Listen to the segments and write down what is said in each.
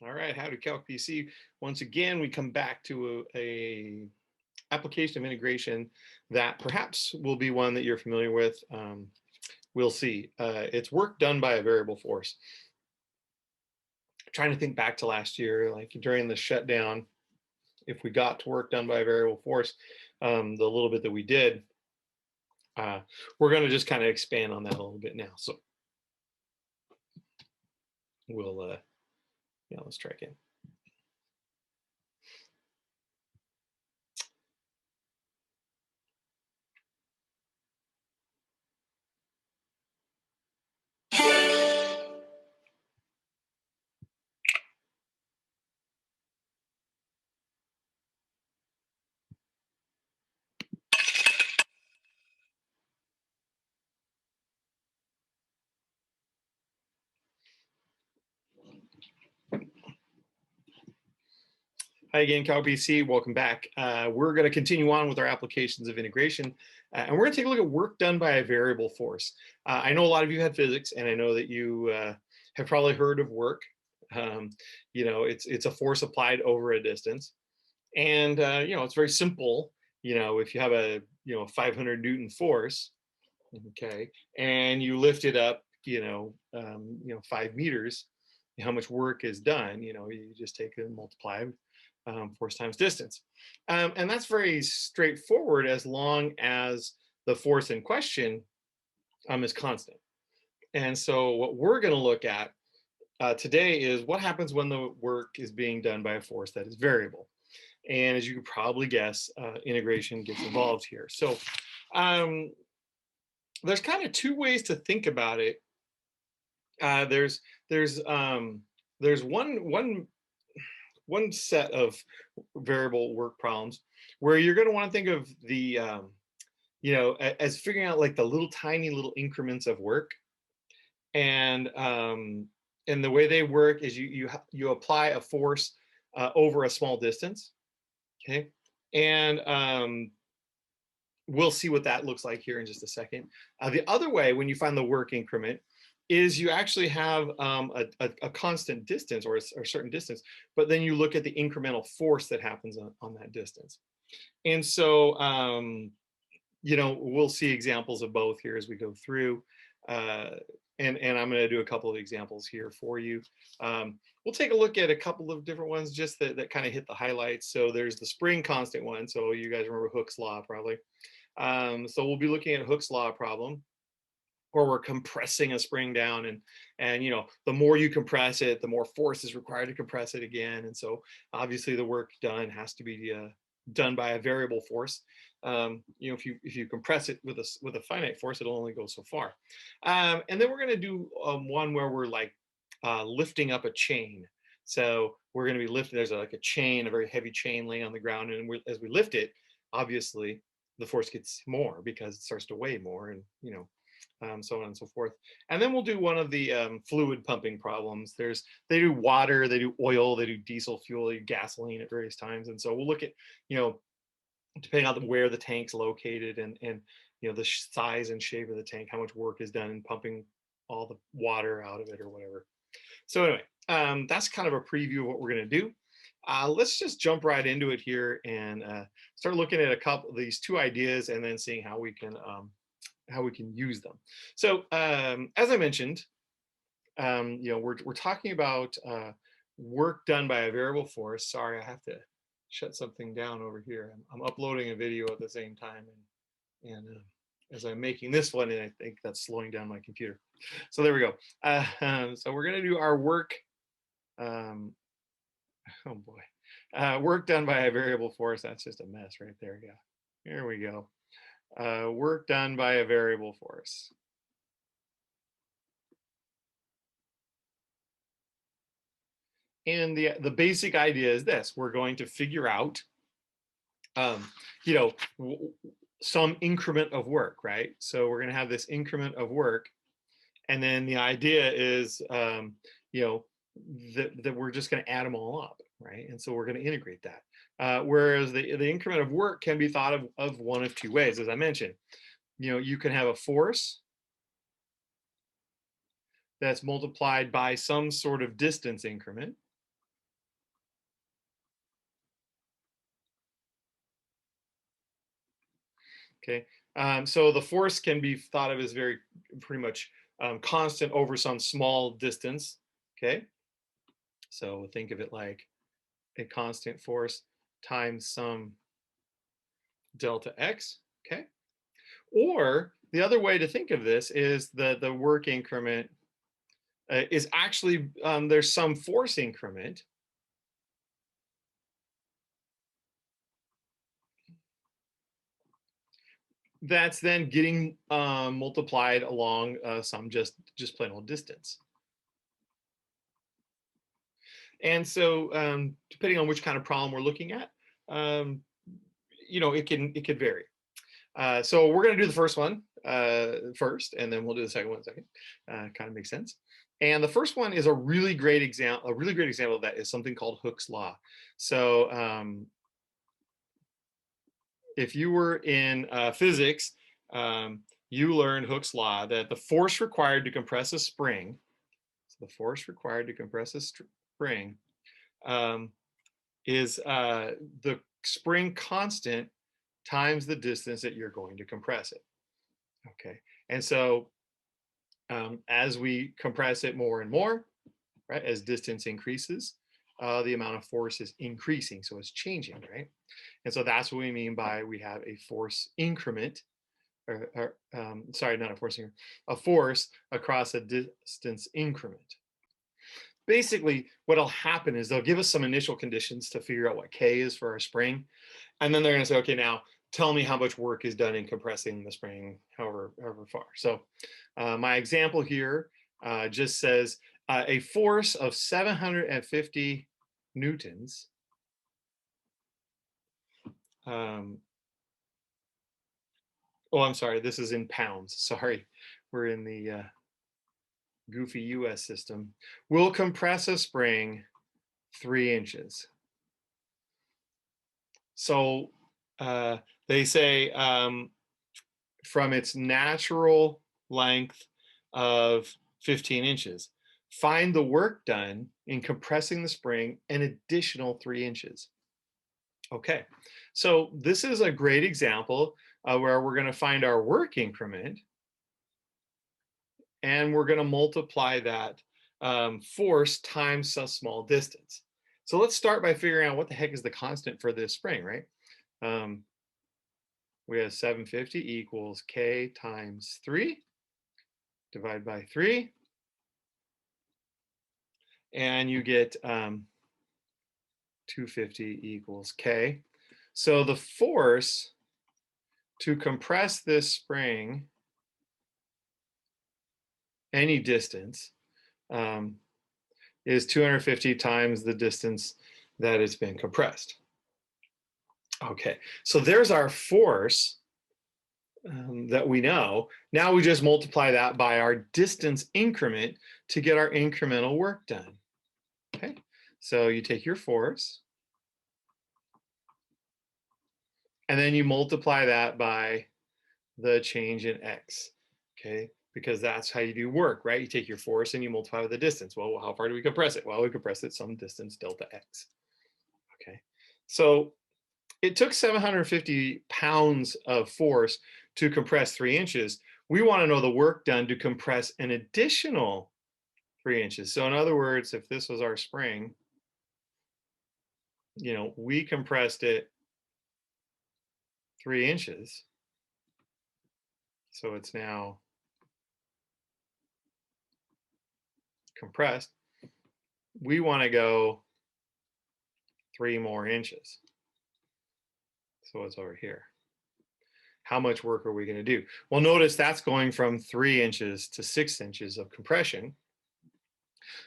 All right, howdy Calc PC. Once again, we come back to a application of integration that perhaps will be one that you're familiar with. We'll see. It's work done by a variable force. Trying to think back to last year, like during the shutdown, if we got to work done by a variable force, the little bit that we did, we're going to just kind of expand on that a little bit now. So we'll, yeah, let's try again. Hi again, CalBC. Welcome back. We're going to continue on with our applications of integration, and we're going to take a look at work done by a variable force. I know a lot of you had physics, and I know that you have probably heard of work. It's a force applied over a distance, and it's very simple. If you have a 500 Newton force, okay, and you lift it up, 5 meters, how much work is done? You just take and multiply force times distance. And that's very straightforward as long as the force in question is constant. And so what we're going to look at today is what happens when the work is being done by a force that is variable. And as you could probably guess, integration gets involved here. So there's kind of two ways to think about it. There's one set of variable work problems where you're going to want to think of the as figuring out like the little tiny little increments of work, and the way they work is you apply a force over a small distance, okay, and we'll see what that looks like here in just a second. The other way, when you find the work increment, is you actually have a constant distance or a certain distance, but then you look at the incremental force that happens on that distance. And so, we'll see examples of both here as we go through. And I'm going to do a couple of examples here for you. We'll take a look at a couple of different ones just that kind of hit the highlights. So there's the spring constant one. So you guys remember Hooke's law probably. So we'll be looking at Hooke's law problem, where we're compressing a spring down, and the more you compress it, the more force is required to compress it again. And so obviously the work done has to be done by a variable force. If you compress it with a finite force, it'll only go so far. And then we're going to do one where we're like lifting up a chain. So we're going to be lifting. There's like a chain, a very heavy chain laying on the ground, and as we lift it, obviously the force gets more because it starts to weigh more, and so on and so forth. And then we'll do one of the fluid pumping problems. They do water, they do oil, they do diesel fuel, they do gasoline at various times. And so we'll look at, depending on where the tank's located, and the size and shape of the tank, how much work is done in pumping all the water out of it or whatever. So anyway, that's kind of a preview of what we're going to do. Let's just jump right into it here and start looking at a couple of these two ideas, and then seeing how we can use them. So as I mentioned, we're talking about work done by a variable force. Sorry, I have to shut something down over here. I'm uploading a video at the same time, and as I'm making this one, and I think that's slowing down my computer. So there we go. So we're going to do our work. Oh boy, work done by a variable force. That's just a mess right there. Yeah, here we go. Work done by a variable force. And the basic idea is this: we're going to figure out, you know, some increment of work, right? So we're going to have this increment of work, and then the idea is, that we're just going to add them all up, right? And so we're going to integrate that. Whereas the increment of work can be thought of one of two ways, as I mentioned. You can have a force that's multiplied by some sort of distance increment, Okay, so the force can be thought of as very pretty much constant over some small distance. Okay, so think of it like a constant force times some delta x. Okay, or the other way to think of this is the work increment is actually there's some force increment that's then getting multiplied along some just plain old distance. And so depending on which kind of problem we're looking at, um, it could vary. So we're going to do the first one first, and then we'll do the second one second. Kind of makes sense. And the first one is a really great example. A really great example of that is something called Hooke's law. So if you were in physics, you learned Hooke's law that the force required to compress a spring, so the force required to compress a spring is the spring constant times the distance that you're going to compress it. Okay, and so as we compress it more and more, right, as distance increases, the amount of force is increasing, so it's changing, right? And so that's what we mean by we have a force increment, or sorry, not a force increment, a force across a distance increment. Basically, what'll happen is they'll give us some initial conditions to figure out what K is for our spring. And then they're going to say, okay, now tell me how much work is done in compressing the spring, however far. So my example here just says a force of 750 newtons. Oh, I'm sorry, this is in pounds. Sorry, we're in the goofy US system. Will compress a spring 3 inches. So they say from its natural length of 15 inches, find the work done in compressing the spring an additional 3 inches. Okay, so this is a great example where we're going to find our work increment, and we're going to multiply that force times a small distance. So let's start by figuring out what the heck is the constant for this spring, right? We have 750 equals K times 3, divide by 3, and you get 250 equals K. So the force to compress this spring any distance is 250 times the distance that it's been compressed. Okay, so there's our force that we know. Now we just multiply that by our distance increment to get our incremental work done. Okay, so you take your force and then you multiply that by the change in x. Okay, because that's how you do work, right? You take your force and you multiply with the distance. Well, how far do we compress it? Well, we compress it some distance delta x. Okay, so it took 750 pounds of force to compress 3 inches. We want to know the work done to compress an additional 3 inches. So in other words, if this was our spring, we compressed it 3 inches. So it's now compressed. We want to go 3 more inches. So it's over here. How much work are we going to do? Well, notice that's going from 3 inches to 6 inches of compression.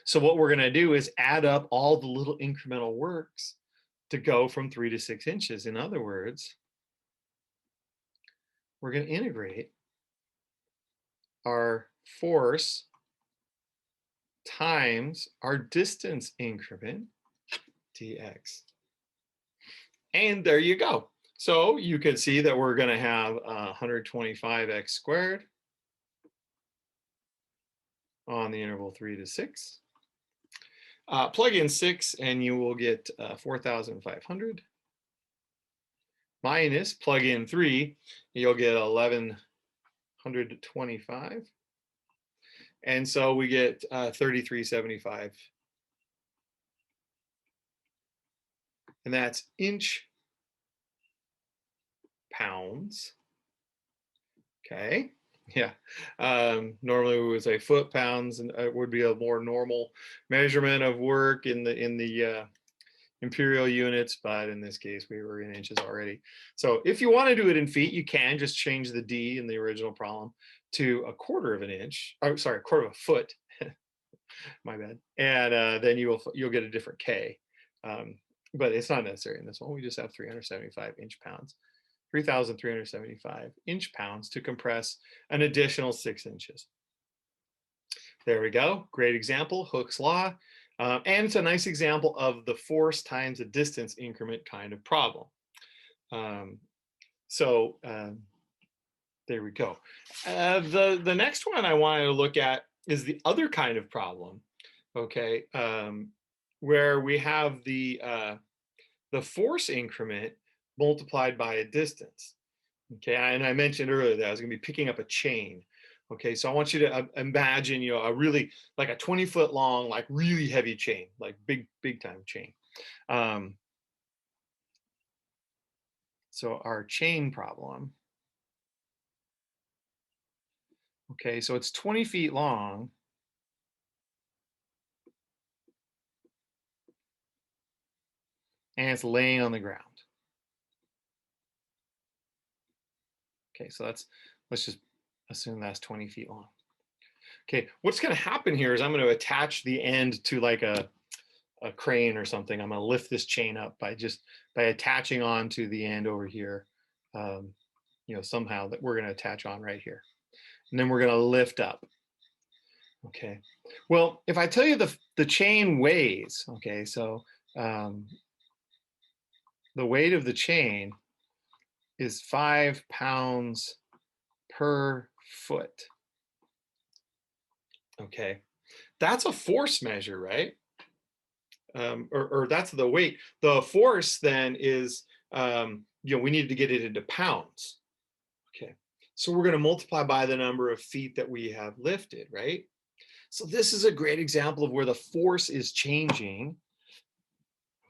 So what we're going to do is add up all the little incremental works to go from 3 to 6 inches. In other words, we're going to integrate our force times our distance increment dx. And there you go. So you can see that we're going to have 125x squared on the interval 3 to 6. Plug in 6 and you will get 4,500. minus, plug in 3, you'll get 1125. And so we get 3375. And that's inch pounds. Okay. Yeah. Normally we would say foot pounds, and it would be a more normal measurement of work in the imperial units, but in this case we were in inches already. So if you want to do it in feet, you can just change the D in the original problem to a quarter of an inch. Oh, sorry, a quarter of a foot. My bad. And then you'll get a different K. But it's not necessary in this one. We just have 375 inch pounds, 3,375 inch pounds to compress an additional 6 inches. There we go. Great example, Hooke's law. And it's a nice example of the force times a distance increment kind of problem. There we go. The next one I wanted to look at is the other kind of problem, okay, where we have the force increment multiplied by a distance. Okay, and I mentioned earlier that I was going to be picking up a chain. Okay, so I want you to imagine, a really like a 20-foot long, like really heavy chain, like big time chain. So our chain problem. Okay, so it's 20 feet long. And it's laying on the ground. Okay, so let's just assume that's 20 feet long. Okay, what's going to happen here is I'm going to attach the end to like a crane or something. I'm going to lift this chain up by attaching on to the end over here. Somehow that we're going to attach on right here. And then we're going to lift up. Okay, well, if I tell you the chain weighs, okay, so the weight of the chain is 5 pounds per foot. Okay, that's a force measure, right? Or that's the weight. The force then is, we need to get it into pounds. Okay, so we're going to multiply by the number of feet that we have lifted, right? So this is a great example of where the force is changing.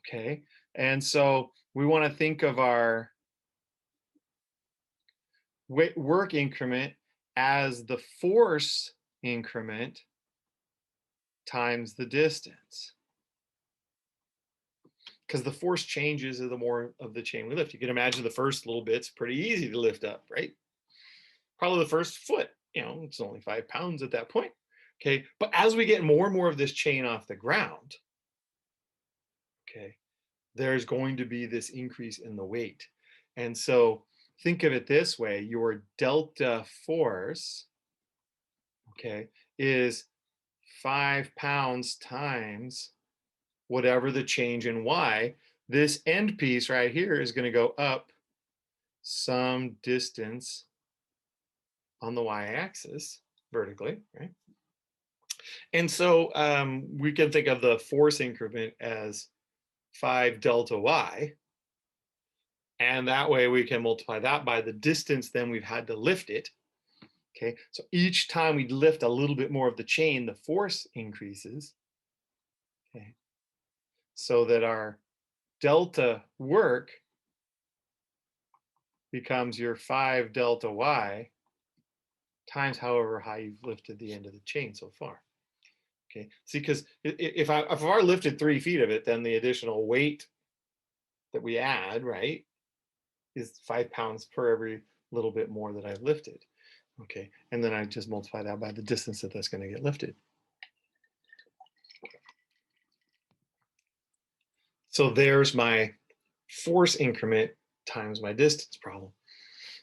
Okay, and so we want to think of our work increment as the force increment times the distance. Because the force changes the more of the chain we lift. You can imagine the first little bit's pretty easy to lift up, right? Probably the first foot, it's only 5 pounds at that point. Okay, but as we get more and more of this chain off the ground, okay, there's going to be this increase in the weight. And so think of it this way, your delta force, okay, is 5 pounds times whatever the change in y. This end piece right here is going to go up some distance on the y-axis vertically, right? And so we can think of the force increment as 5 delta y. And that way we can multiply that by the distance then we've had to lift it. Okay, so each time we lift a little bit more of the chain, the force increases. Okay, so that our delta work becomes your 5 delta y times however high you've lifted the end of the chain so far. Okay, see, because if I've already lifted 3 feet of it, then the additional weight that we add, right, is 5 pounds per every little bit more that I've lifted. Okay, and then I just multiply that by the distance that that's going to get lifted. So there's my force increment times my distance problem.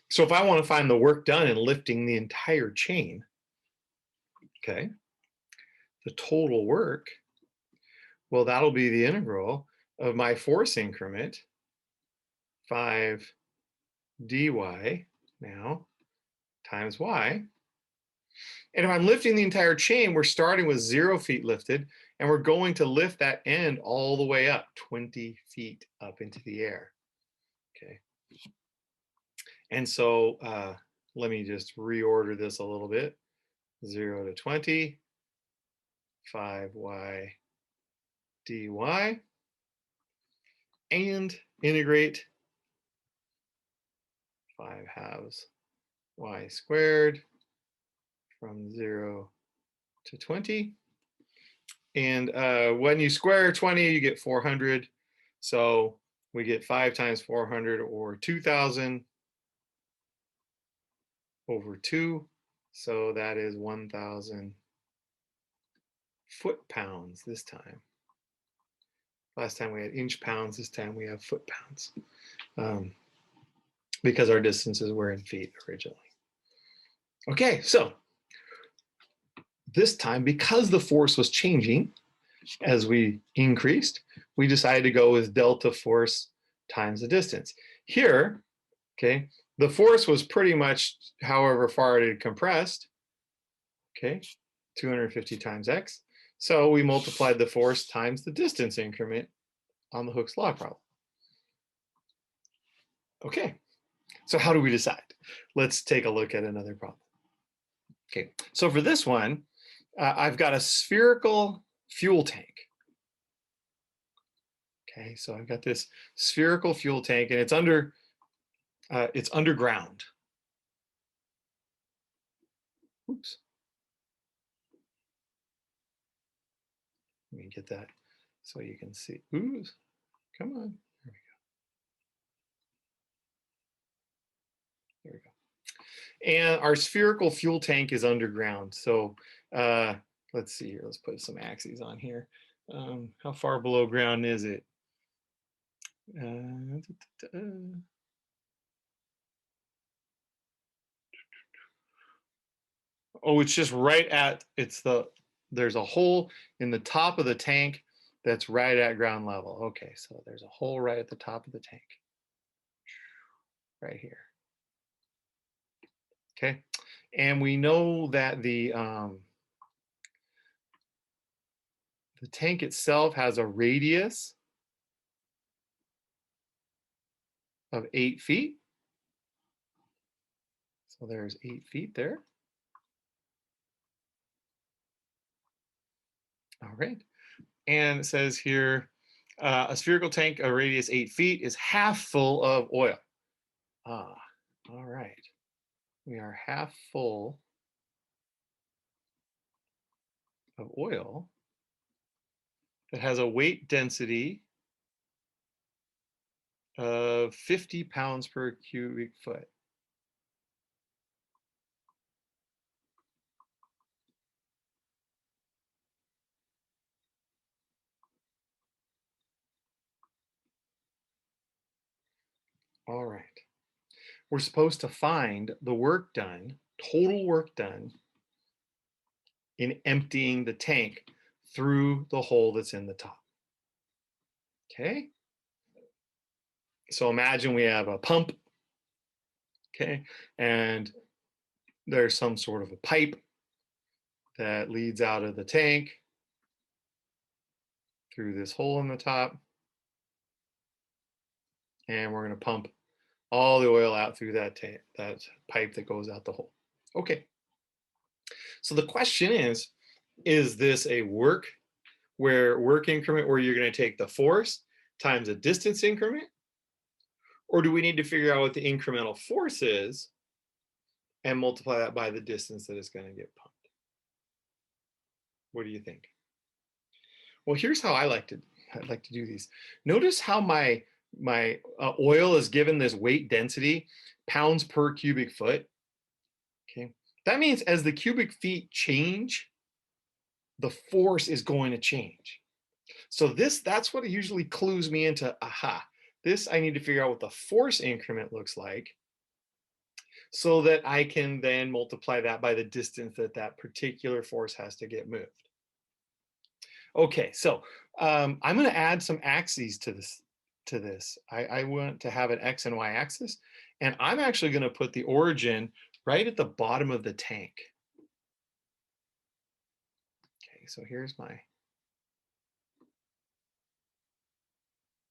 So if I want to find the work done in lifting the entire chain, okay, the total work, well, that'll be the integral of my force increment, 5 dy now, times y. And if I'm lifting the entire chain, we're starting with 0 feet lifted, and we're going to lift that end all the way up, 20 feet up into the air. Okay. And so let me just reorder this a little bit. 0 to 20, 5y dy, and integrate 5 halves y squared from 0 to 20. And when you square 20, you get 400. So we get 5 times 400, or 2,000 over 2. So that is 1,000 foot-pounds this time. Last time we had inch pounds, this time we have foot-pounds, because our distances were in feet originally. Okay, so this time, because the force was changing as we increased, we decided to go with delta force times the distance. Here, okay, the force was pretty much however far it had compressed, okay, 250 times x. So we multiplied the force times the distance increment on the Hooke's law problem. Okay, so how do we decide? Let's take a look at another problem. Okay, so for this one, I've got a spherical fuel tank. Okay, so I've got this spherical fuel tank, and it's underground. Oops. Let me get that so you can see. Ooh, come on. There we go. And our spherical fuel tank is underground. So let's see here. Let's put some axes on here. How far below ground is it? Oh, it's just right at, there's a hole in the top of the tank that's right at ground level. Okay, so there's a hole right at the top of the tank. Right here. Okay, and we know that the tank itself has a radius of 8 feet. So there's 8 feet there. All right. And it says here, a spherical tank, a radius 8 feet, is half full of oil. Ah, all right. We are half full of oil that has a weight density of 50 pounds per cubic foot. All right. We're supposed to find the work done, total work done, in emptying the tank through the hole that's in the top. Okay. So imagine we have a pump, okay, and there's some sort of a pipe that leads out of the tank through this hole in the top, and we're going to pump all the oil out through that pipe that goes out the hole. Okay. So the question is this a work increment where you're going to take the force times a distance increment? Or do we need to figure out what the incremental force is and multiply that by the distance that it's going to get pumped? What do you think? Well, here's how I'd like to do these. Notice how my oil is given this weight density, pounds per cubic foot. Okay, that means as the cubic feet change, the force is going to change. So that's what usually clues me into, aha, this I need to figure out what the force increment looks like, so that I can then multiply that by the distance that particular force has to get moved. Okay, so I'm going to add some axes to this. I want to have an X and Y axis, and I'm actually going to put the origin right at the bottom of the tank. Okay, so here's my,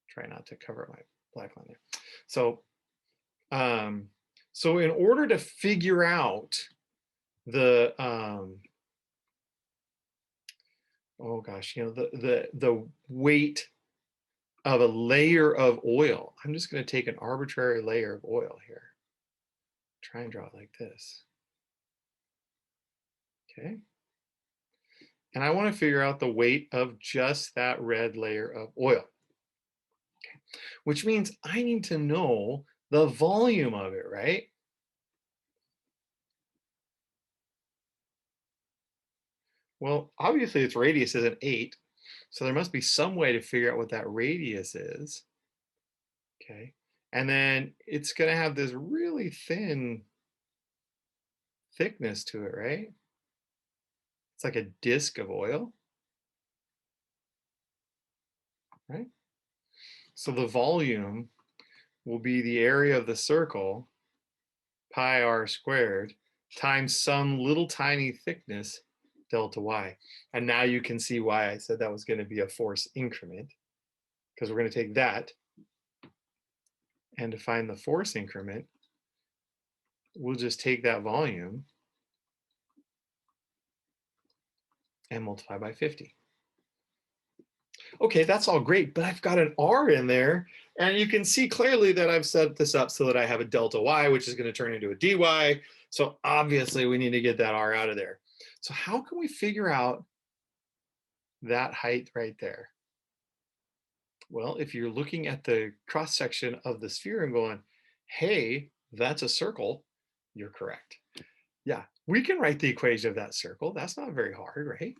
try not to cover up my black line there. So So in order to figure out the, oh gosh, the weight of a layer of oil, I'm just going to take an arbitrary layer of oil here. Try and draw it like this. Okay. And I want to figure out the weight of just that red layer of oil. Okay. Which means I need to know the volume of it, right? Well, obviously its radius isn't 8, so there must be some way to figure out what that radius is. Okay. And then it's going to have this really thin thickness to it, right? It's like a disk of oil, right? So the volume will be the area of the circle, pi r squared, times some little tiny thickness, delta y. And now you can see why I said that was going to be a force increment, because we're going to take that, and to find the force increment, we'll just take that volume and multiply by 50. Okay, that's all great, but I've got an r in there, and you can see clearly that I've set this up so that I have a delta y, which is going to turn into a dy. So obviously we need to get that r out of there. So how can we figure out that height right there? Well, if you're looking at the cross section of the sphere and going, hey, that's a circle, you're correct. Yeah, we can write the equation of that circle. That's not very hard, right?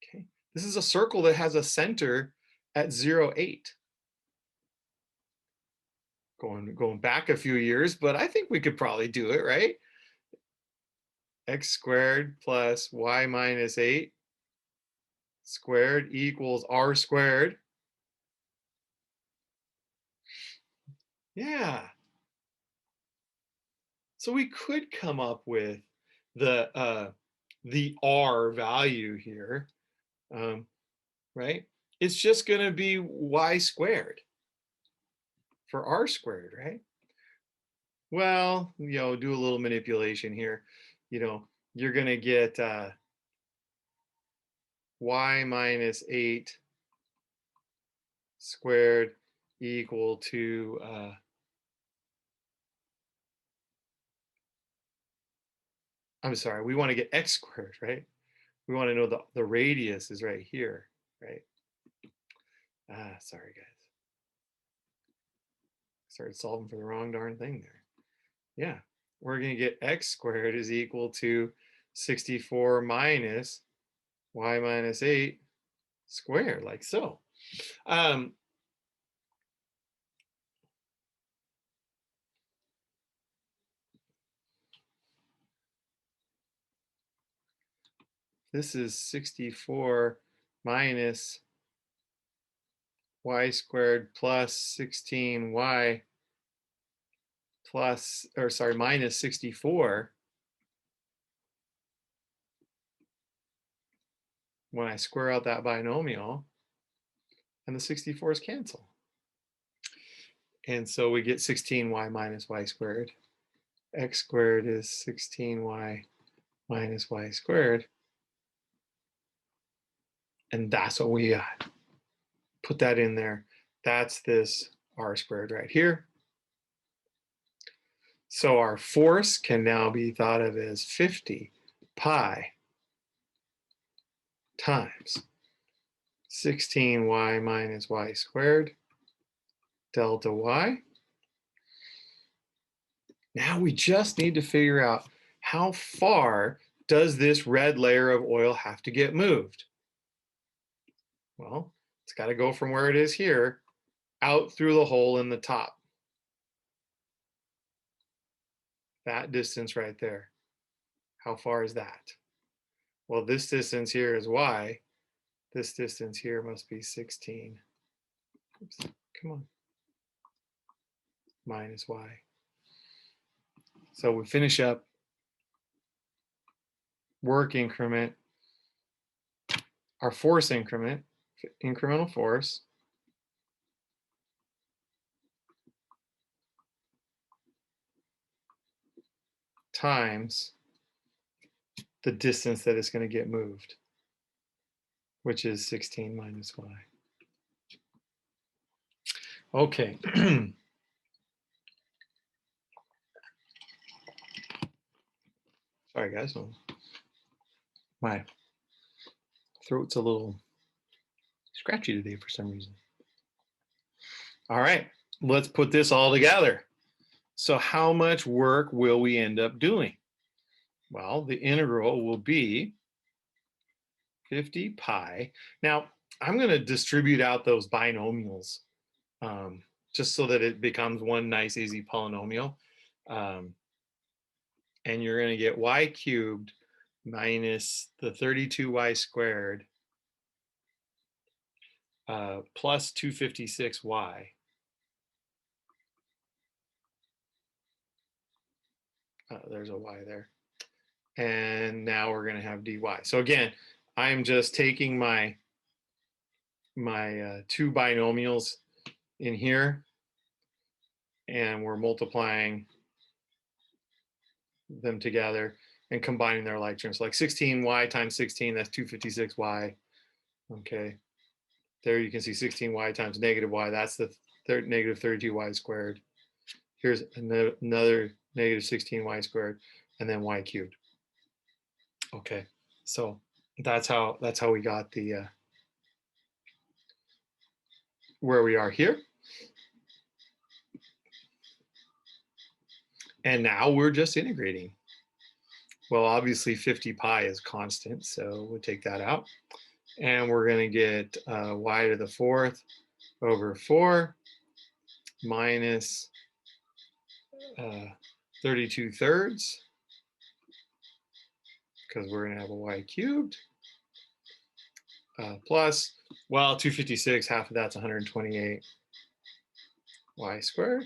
Okay, this is a circle that has a center at 0, 8. Going back a few years, but I think we could probably do it, right? X squared plus y minus 8 squared equals r squared. Yeah. So we could come up with the r value here, right? It's just going to be y squared for r squared, right? Well, do a little manipulation here. You're going to get y minus 8 squared equal to I'm sorry, we want to get x squared, right? We want to know the radius is right here, right? Sorry guys. Started solving for the wrong darn thing there. Yeah, we're going to get x squared is equal to 64 minus y minus 8 squared, like so. This is 64 minus y squared plus 16y plus, or sorry, minus 64. When I square out that binomial, and the 64's cancel. And so we get 16y minus y squared. X squared is 16y minus y squared. And that's what we got. Put that in there. That's this r squared right here. So our force can now be thought of as 50 pi times 16y minus y squared delta y. Now we just need to figure out how far does this red layer of oil have to get moved? Well, it's got to go from where it is here out through the hole in the top. That distance right there. How far is that? Well, this distance here is y. This distance here must be 16. Oops, come on. Minus y. So we finish up work increment, our force increment, incremental force. times the distance that it's going to get moved, which is 16 minus y. Okay. Sorry, guys. My throat's a little scratchy today for some reason. All right, let's put this all together. So how much work will we end up doing? Well, the integral will be 50 pi. Now, I'm going to distribute out those binomials just so that it becomes one nice, easy polynomial. And you're going to get y cubed minus the 32y squared plus 256y. There's a y there. And now we're going to have dy. So again, I'm just taking my two binomials in here, and we're multiplying them together and combining their like terms. So like 16y times 16, that's 256y. Okay. There you can see 16y times negative y. That's the negative 32y squared. Here's another negative 16y squared, and then y cubed. Okay, so that's how we got the where we are here. And now we're just integrating. Well, obviously 50 pi is constant, so we'll take that out. And we're going to get y to the fourth over 4 minus 32 thirds, because we're going to have a y cubed, plus, well, 256, half of that's 128 y squared.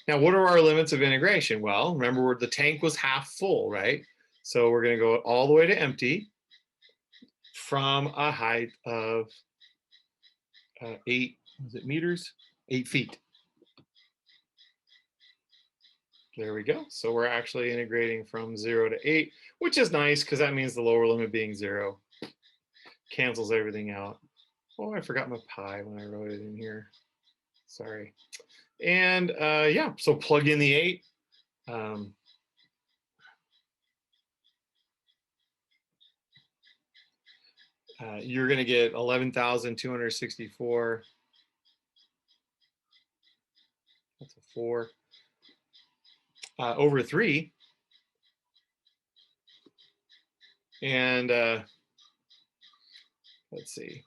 Now, what are our limits of integration? Well, remember, the tank was half full, right? So we're going to go all the way to empty from a height of 8 meters? 8 feet. There we go. So we're actually integrating from 0 to 8, which is nice because that means the lower limit being 0 cancels everything out. Oh, I forgot my pi when I wrote it in here. Sorry. And yeah, so plug in the 8. You're going to get 11,264. That's a 4. Over 3. And let's see.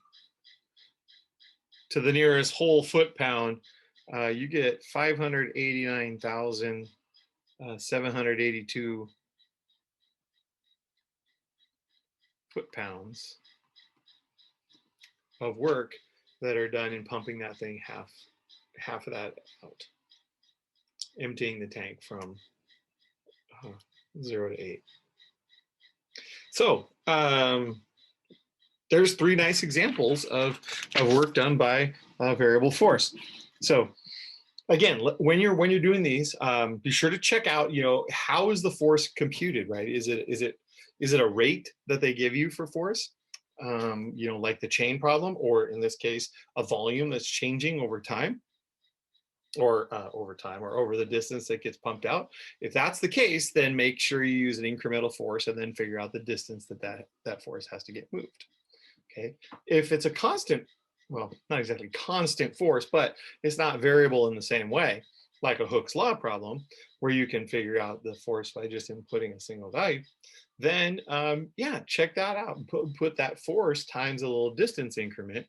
To the nearest whole foot-pound, you get 589,782 foot-pounds of work that are done in pumping that thing half of that out, emptying the tank from 0 to 8. So there's 3 nice examples of work done by variable force. So again, when you're doing these, be sure to check out, how is the force computed, right? Is it a rate that they give you for force? Like the chain problem, or in this case, a volume that's changing over time, or over the distance that gets pumped out. If that's the case, then make sure you use an incremental force and then figure out the distance that force has to get moved. Okay. If it's a constant, well, not exactly constant force, but it's not variable in the same way, like a Hooke's law problem, where you can figure out the force by just inputting a single value, then yeah, check that out. Put that force times a little distance increment,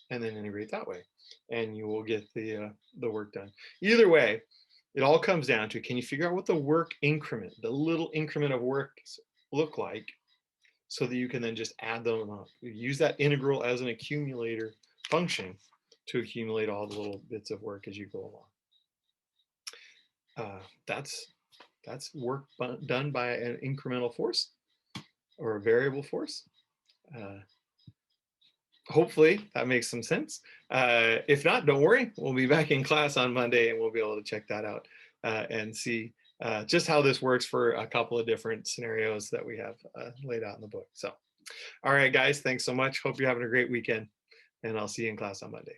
and then integrate that way, and you will get the work done. Either way, it all comes down to, can you figure out what the work increment, the little increment of work look like, so that you can then just add them up. Use that integral as an accumulator function to accumulate all the little bits of work as you go along. That's work done by an incremental force or a variable force. Hopefully that makes some sense. If not, don't worry. We'll be back in class on Monday and we'll be able to check that out and see just how this works for a couple of different scenarios that we have laid out in the book. So, all right, guys, thanks so much. Hope you're having a great weekend, and I'll see you in class on Monday.